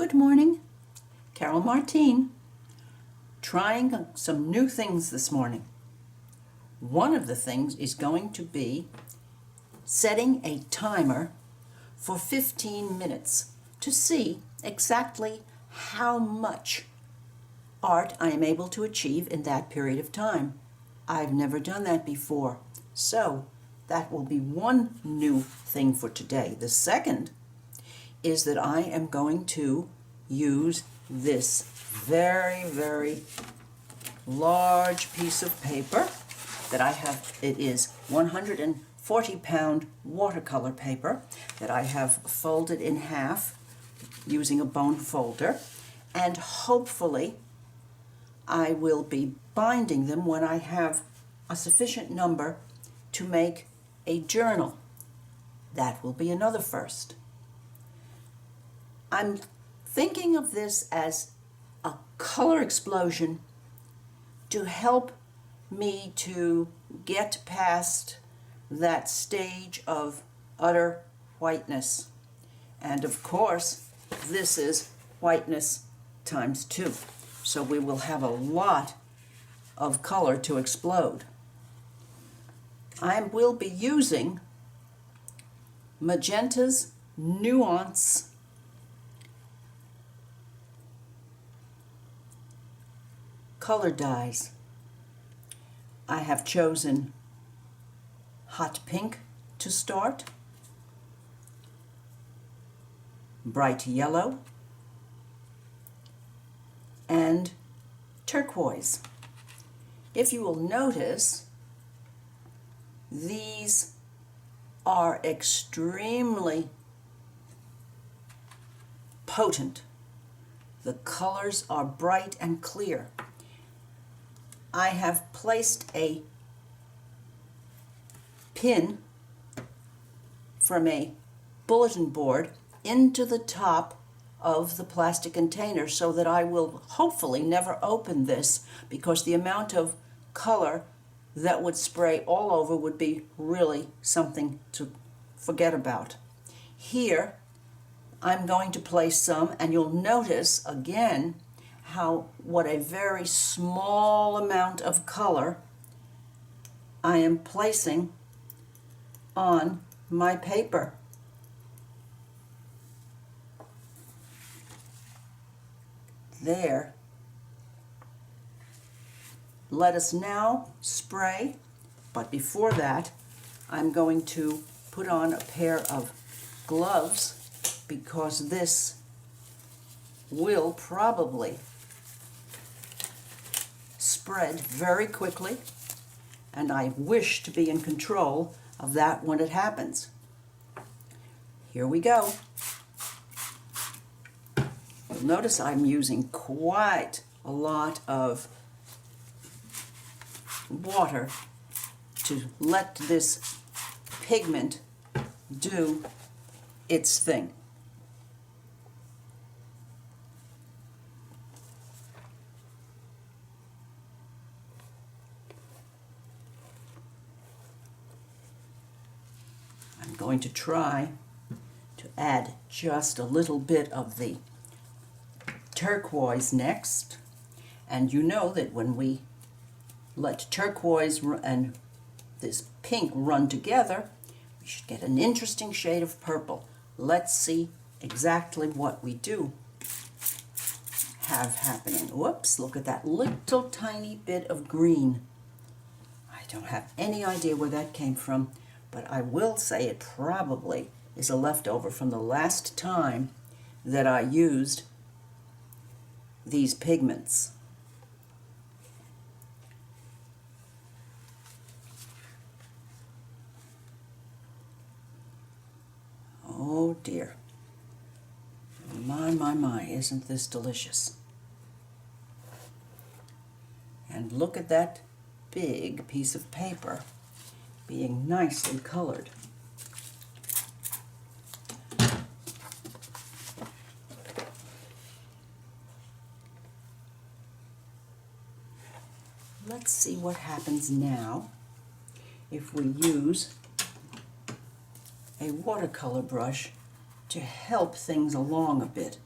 Good morning, Carol Martine. Trying some new things this morning. One of the things is going to be setting a timer for 15 minutes to see exactly how much art I am able to achieve in that period of time. I've never done that before, so that will be one new thing for today. The second is that I am going to use this very, very large piece of paper that I have. It is 140-pound watercolor paper that I have folded in half using a bone folder, and hopefully I will be binding them when I have a sufficient number to make a journal. That will be another first. I'm thinking of this as a color explosion to help me to get past that stage of utter whiteness. And of course, this is whiteness times 2. So we will have a lot of color to explode. I will be using Magenta's Nuance color dyes. I have chosen hot pink to start, bright yellow, and turquoise. If you will notice, these are extremely potent. The colors are bright and clear. I have placed a pin from a bulletin board into the top of the plastic container so that I will hopefully never open this, because the amount of color that would spray all over would be really something to forget about. Here I'm going to place some, and you'll notice again what a very small amount of color I am placing on my paper. There. Let us now spray, but before that I'm going to put on a pair of gloves, because this will probably spread very quickly, and I wish to be in control of that when it happens. Here we go. You'll notice I'm using quite a lot of water to let this pigment do its thing. I'm going to try to add just a little bit of the turquoise next, and you know that when we let turquoise and this pink run together, we should get an interesting shade of purple. Let's see exactly what we do have happening. Whoops, look at that little tiny bit of green. I don't have any idea where that came from, but I will say it probably is a leftover from the last time that I used these pigments. Oh dear. My, isn't this delicious? And look at that big piece of paper being nicely colored. Let's see what happens now if we use a watercolor brush to help things along a bit.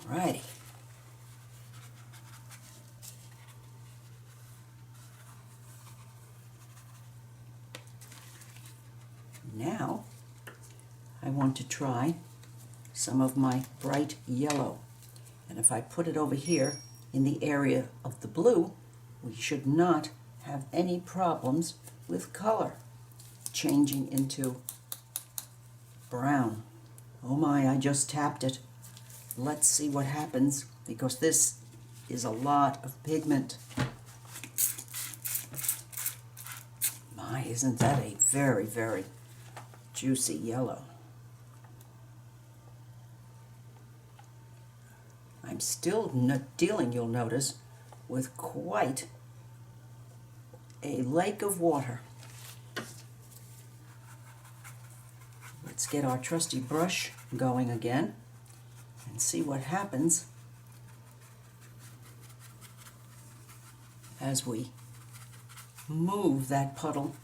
Alrighty. Now I want to try some of my bright yellow. And if I put it over here in the area of the blue, we should not have any problems with color changing into brown. Oh my, I just tapped it. Let's see what happens, because this is a lot of pigment. My, isn't that a very, very juicy yellow? I'm still dealing, you'll notice, with quite a lake of water. Let's get our trusty brush going again and see what happens as we move that puddle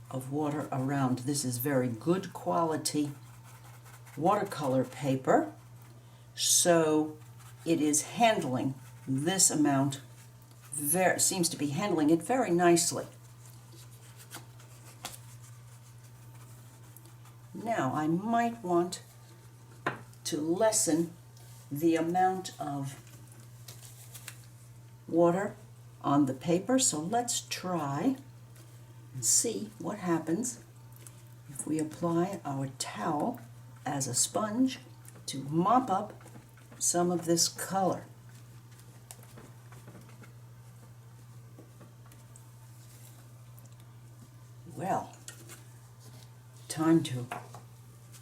of water around. This is very good quality watercolor paper, so it is handling this amount, seems to be handling it very nicely. Now I might want to lessen the amount of water on the paper, so let's try and see what happens if we apply our towel as a sponge to mop up some of this color. Well, time to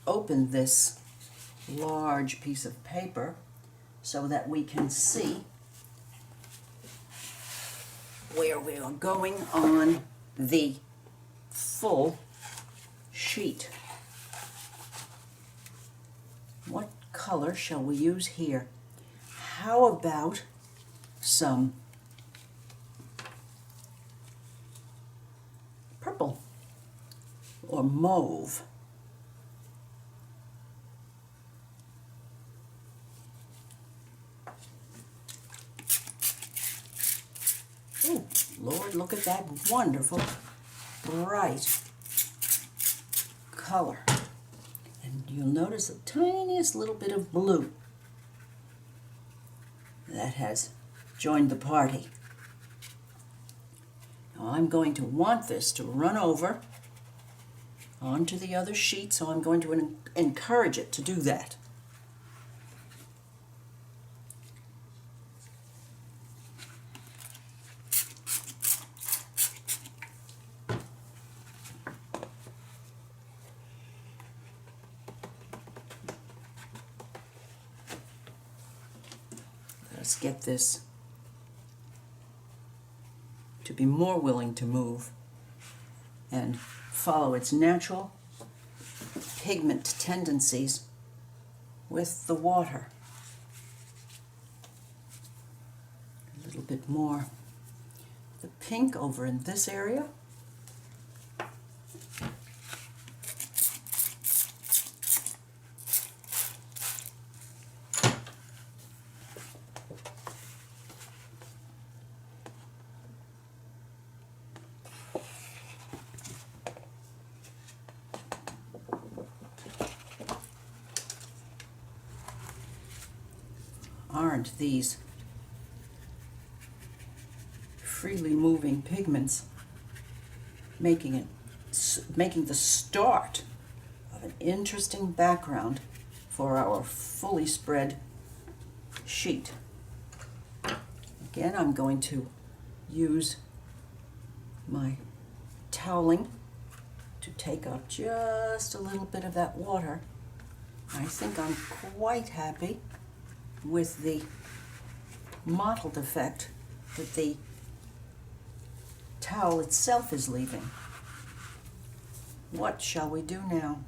open this large piece of paper so that we can see where we are going on the full sheet. What color shall we use here? How about some purple or mauve? Oh, Lord, look at that wonderful, bright color. And you'll notice the tiniest little bit of blue that has joined the party. Now I'm going to want this to run over onto the other sheet, so I'm going to encourage it to do that. Let's get this to be more willing to move and follow its natural pigment tendencies with the water. A little bit more the pink over in this area. Aren't these freely moving pigments making the start of an interesting background for our fully spread sheet? Again, I'm going to use my toweling to take up just a little bit of that water. I think I'm quite happy with the mottled effect that the towel itself is leaving. What shall we do now?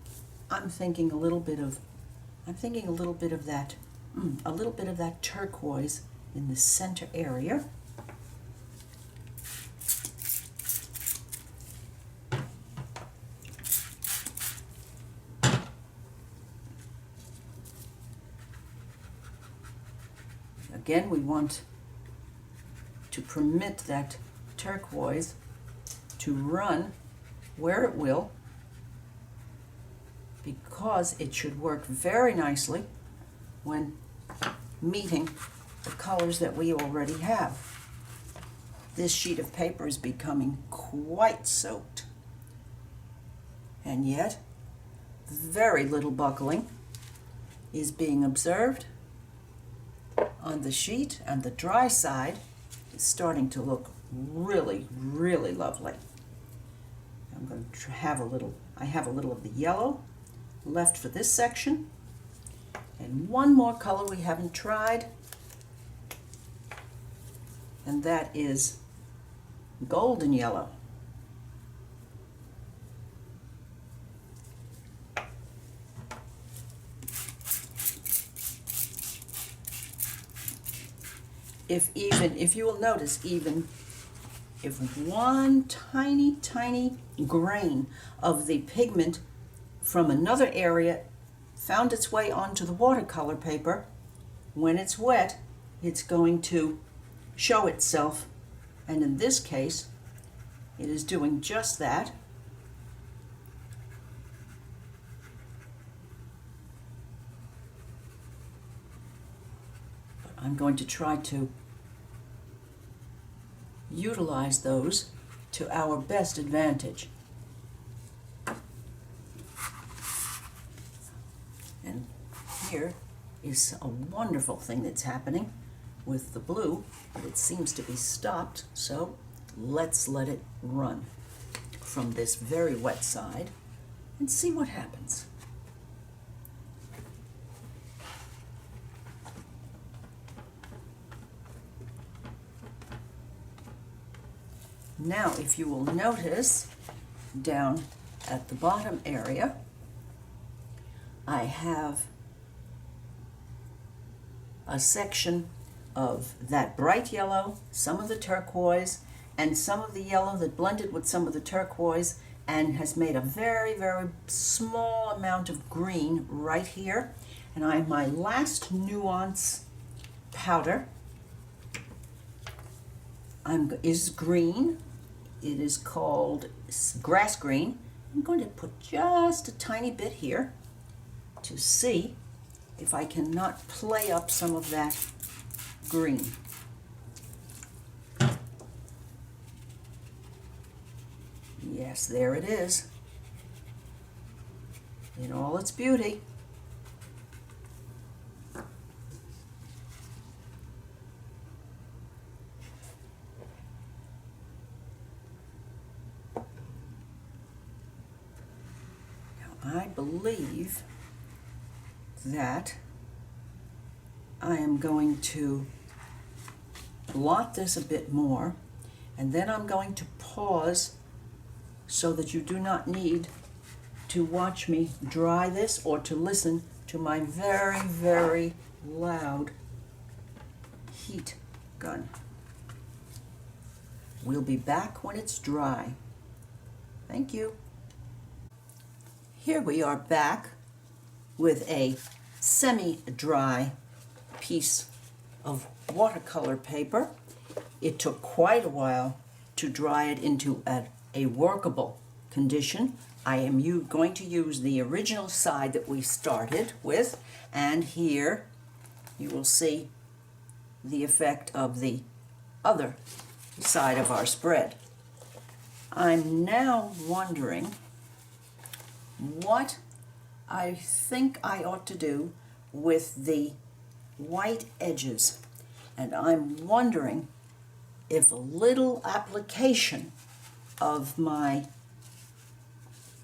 I'm thinking a little bit of that, a little bit of that turquoise in the center area. Again, we want to permit that turquoise to run where it will, because it should work very nicely when meeting the colors that we already have. This sheet of paper is becoming quite soaked, and yet very little buckling is being observed on the sheet, and the dry side is starting to look really, really lovely. I'm going to have a little, I have a little of the yellow left for this section, and one more color we haven't tried, and that is golden yellow. If you will notice, even if one tiny grain of the pigment from another area found its way onto the watercolor paper, when it's wet, it's going to show itself. And in this case, it is doing just that. But I'm going to try to utilize those to our best advantage. And here is a wonderful thing that's happening with the blue, but it seems to be stopped, so let's let it run from this very wet side and see what happens. Now, if you will notice, down at the bottom area, I have a section of that bright yellow, some of the turquoise, and some of the yellow that blended with some of the turquoise and has made a very, very small amount of green right here. And I have my last Nuance powder is green. It is called grass green. I'm going to put just a tiny bit here to see if I cannot play up some of that green. Yes, there it is in all its beauty. I believe that I am going to blot this a bit more, and then I'm going to pause so that you do not need to watch me dry this or to listen to my very, very loud heat gun. We'll be back when it's dry. Thank you. Here we are back with a semi-dry piece of watercolor paper. It took quite a while to dry it into a workable condition. I am going to use the original side that we started with, and here you will see the effect of the other side of our spread. I'm now wondering what I think I ought to do with the white edges, and I'm wondering if a little application of my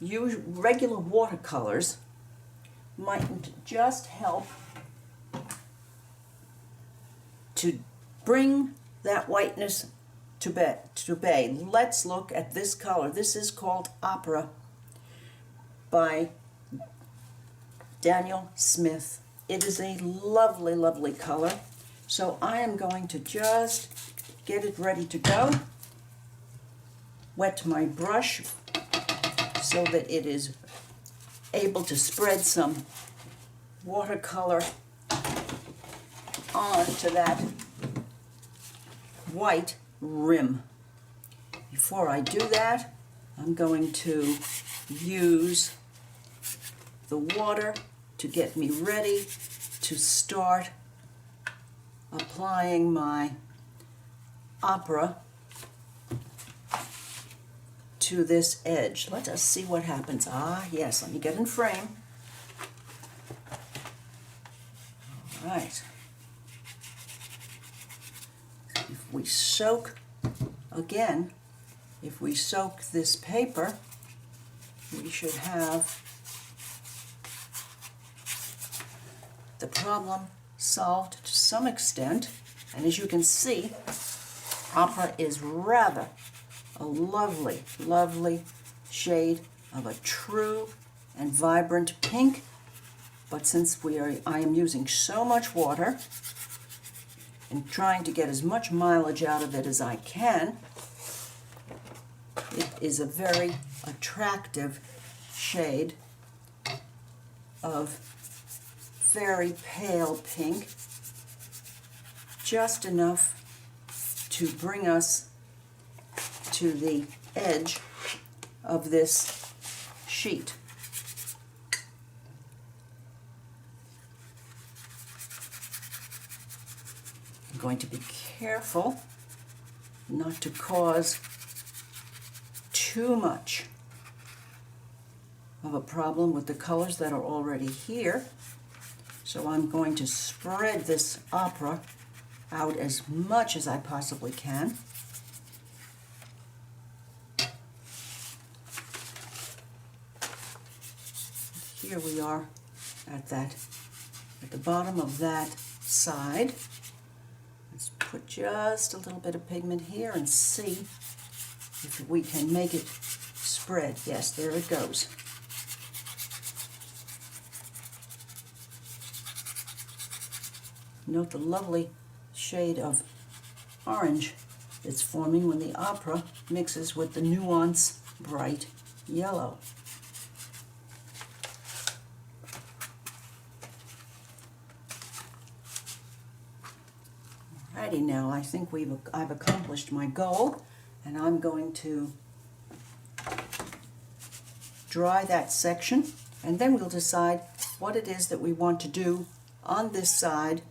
regular watercolors might just help to bring that whiteness to bay. Let's look at this color. This is called Opera by Daniel Smith. It is a lovely, lovely color. So I am going to just get it ready to go. Wet my brush so that it is able to spread some watercolor onto that white rim. Before I do that, I'm going to use the water to get me ready to start applying my opera to this edge. Let us see what happens. Ah, yes, let me get in frame. All right. If we soak, again, if we soak this paper, we should have the problem solved to some extent. And as you can see, opera is rather a lovely, lovely shade of a true and vibrant pink. But since I am using so much water and trying to get as much mileage out of it as I can, it is a very attractive shade of very pale pink, just enough to bring us to the edge of this sheet. I'm going to be careful not to cause too much of a problem with the colors that are already here. So I'm going to spread this opera out as much as I possibly can. Here we are at the bottom of that side. Let's put just a little bit of pigment here and see if we can make it spread. Yes, there it goes. Note the lovely shade of orange that's forming when the opera mixes with the Nuance bright yellow. Alrighty, now I think I've accomplished my goal, and I'm going to dry that section, and then we'll decide what it is that we want to do on this side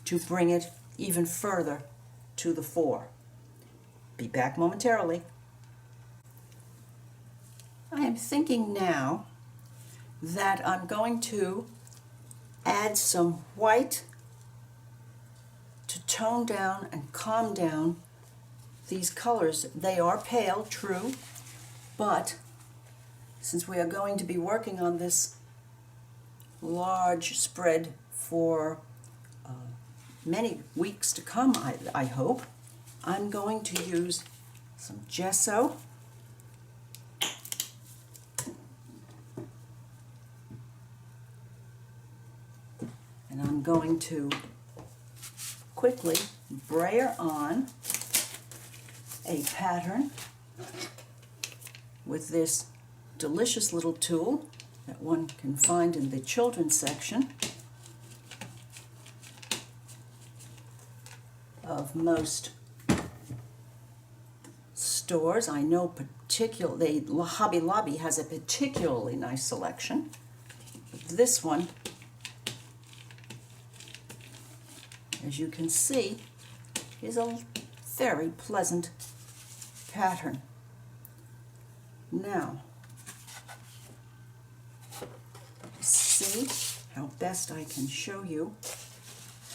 to bring it even further to the fore. Be back momentarily. I am thinking now that I'm going to add some white to tone down and calm down these colors. They are pale, true, but since we are going to be working on this large spread for many weeks to come, I hope, I'm going to use some gesso and I'm going to quickly brayer on a pattern with this delicious little tool that one can find in the children's section of most stores. I know particularly Hobby Lobby has a particularly nice selection. But this one, as you can see, is a very pleasant pattern. Now, see how best I can show you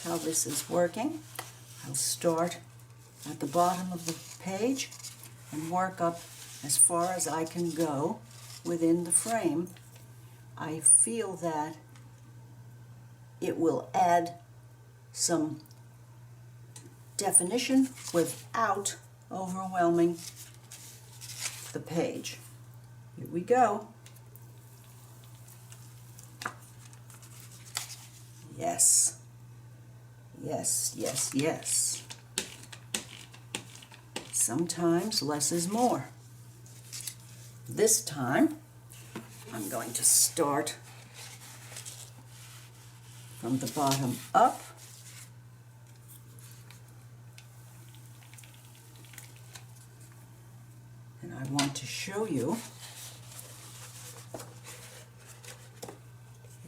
how this is working. I'll start at the bottom of the page and work up as far as I can go within the frame. I feel that it will add some definition without overwhelming the page. Here we go. Yes. Yes, yes, yes. Sometimes less is more. This time, I'm going to start from the bottom up I want to show you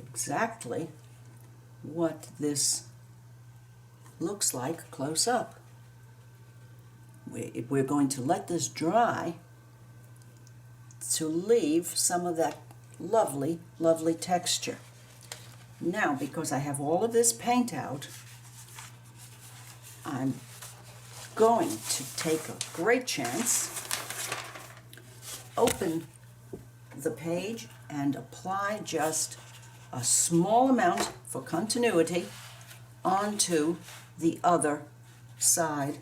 exactly what this looks like close up. We're going to let this dry to leave some of that lovely, lovely texture. Now, because I have all of this paint out, I'm going to take a great chance, open the page and apply just a small amount for continuity onto the other side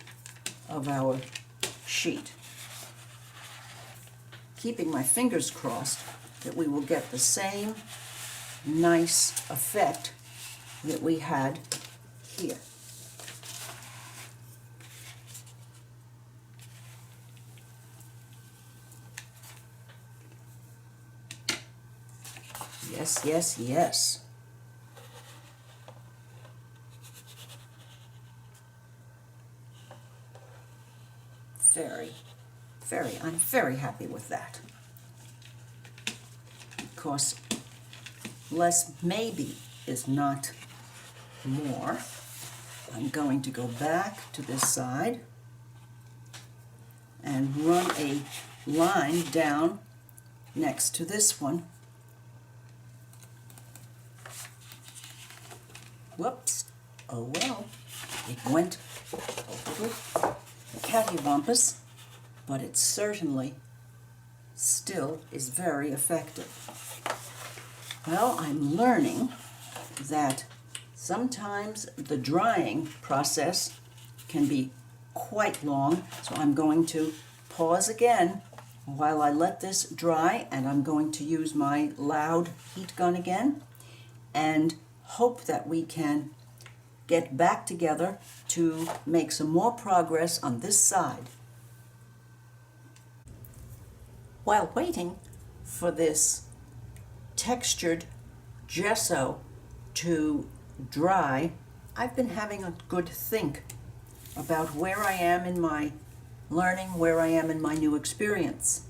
of our sheet, keeping my fingers crossed that we will get the same nice effect that we had here. Yes, yes, yes. I'm very happy with that. Of course, less maybe is not more. I'm going to go back to this side and run a line down next to this one. Whoops. Oh well. It went a little cattywampus, but it certainly still is very effective. Well, I'm learning that sometimes the drying process can be quite long, so I'm going to pause again while I let this dry, and I'm going to use my loud heat gun again and hope that we can get back together to make some more progress on this side. While waiting for this textured gesso to dry, I've been having a good think about where I am in my learning, where I am in my new experience.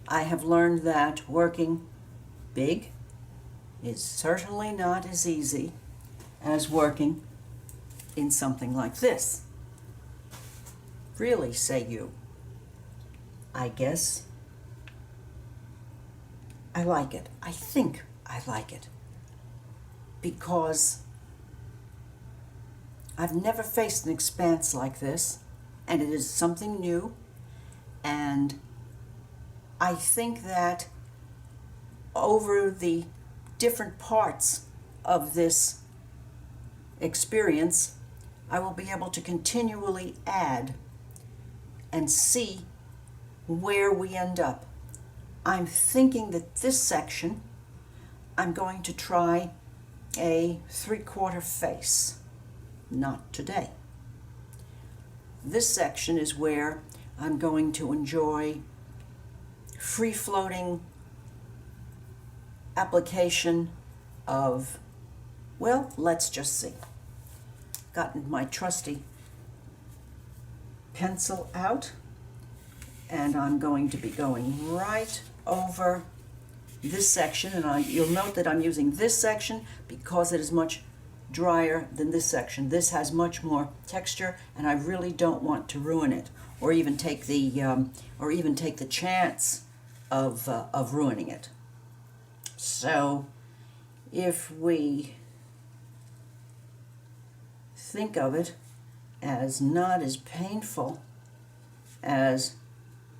I have learned that working big is certainly not as easy as working in something like this. Really, say you. I guess I like it. I think I like it because I've never faced an expanse like this, and it is something new, and I think that over the different parts of this experience, I will be able to continually add and see where we end up. I'm thinking that this section, I'm going to try a 3/4 face. Not today. This section is where I'm going to enjoy free-floating application of, well, let's just see. Gotten my trusty pencil out, and I'm going to be going right over this section, and you'll note that I'm using this section because it is much drier than this section. This has much more texture, and I really don't want to ruin it, or even take the chance of ruining it. So, if we think of it as not as painful as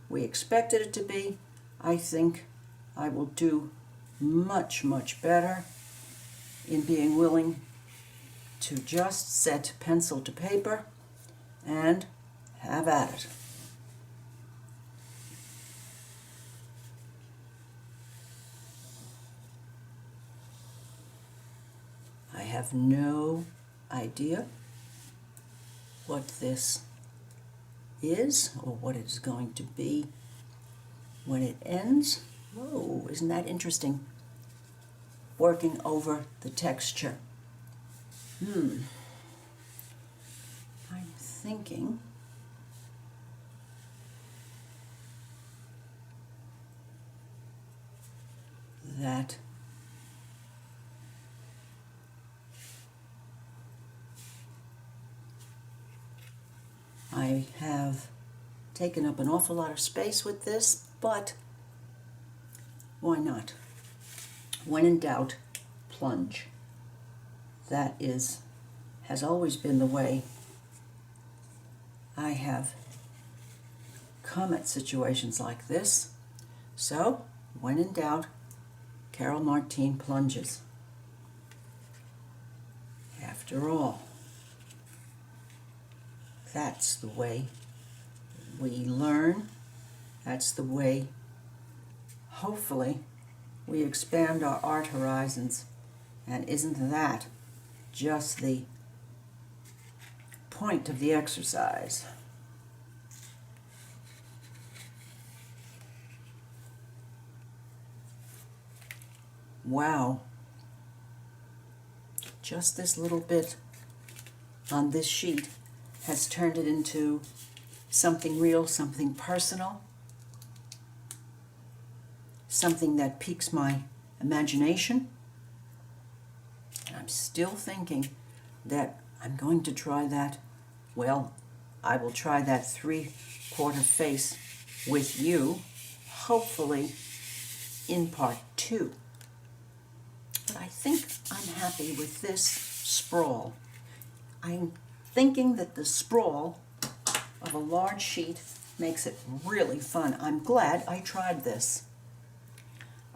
we expected it to be, I think I will do much, much better in being willing to just set pencil to paper and have at it. I have no idea what this is or what it's going to be when it ends. Whoa, isn't that interesting? Working over the texture. I'm thinking that I have taken up an awful lot of space with this, but why not? When in doubt, plunge. That has always been the way I have come at situations like this. So, when in doubt, Carol Martine plunges. After all, that's the way we learn. That's the way, hopefully, we expand our art horizons. And isn't that just the point of the exercise? Wow. Just this little bit on this sheet has turned it into something real, something personal, something that piques my imagination. And I'm still thinking that I'm going to try that. Well, I will try that 3/4 face with you, hopefully in part 2. But I think I'm happy with this sprawl. I'm thinking that the sprawl of a large sheet makes it really fun. I'm glad I tried this.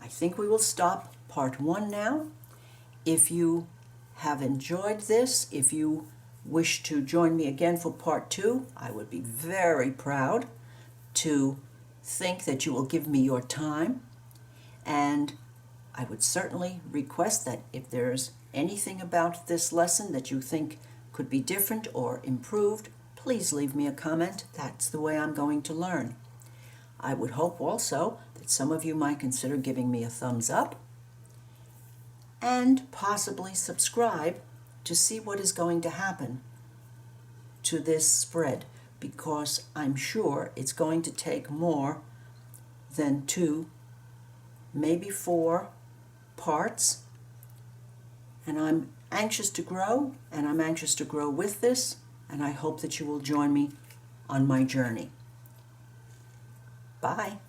I think we will stop part 1 now. If you have enjoyed this, if you wish to join me again for part 2, I would be very proud to think that you will give me your time. And I would certainly request that if there's anything about this lesson that you think could be different or improved, please leave me a comment. That's the way I'm going to learn. I would hope also that some of you might consider giving me a thumbs up and possibly subscribe to see what is going to happen to this spread, because I'm sure it's going to take more than 2, maybe 4 parts, and I'm anxious to grow, and I'm anxious to grow with this, and I hope that you will join me on my journey. Bye.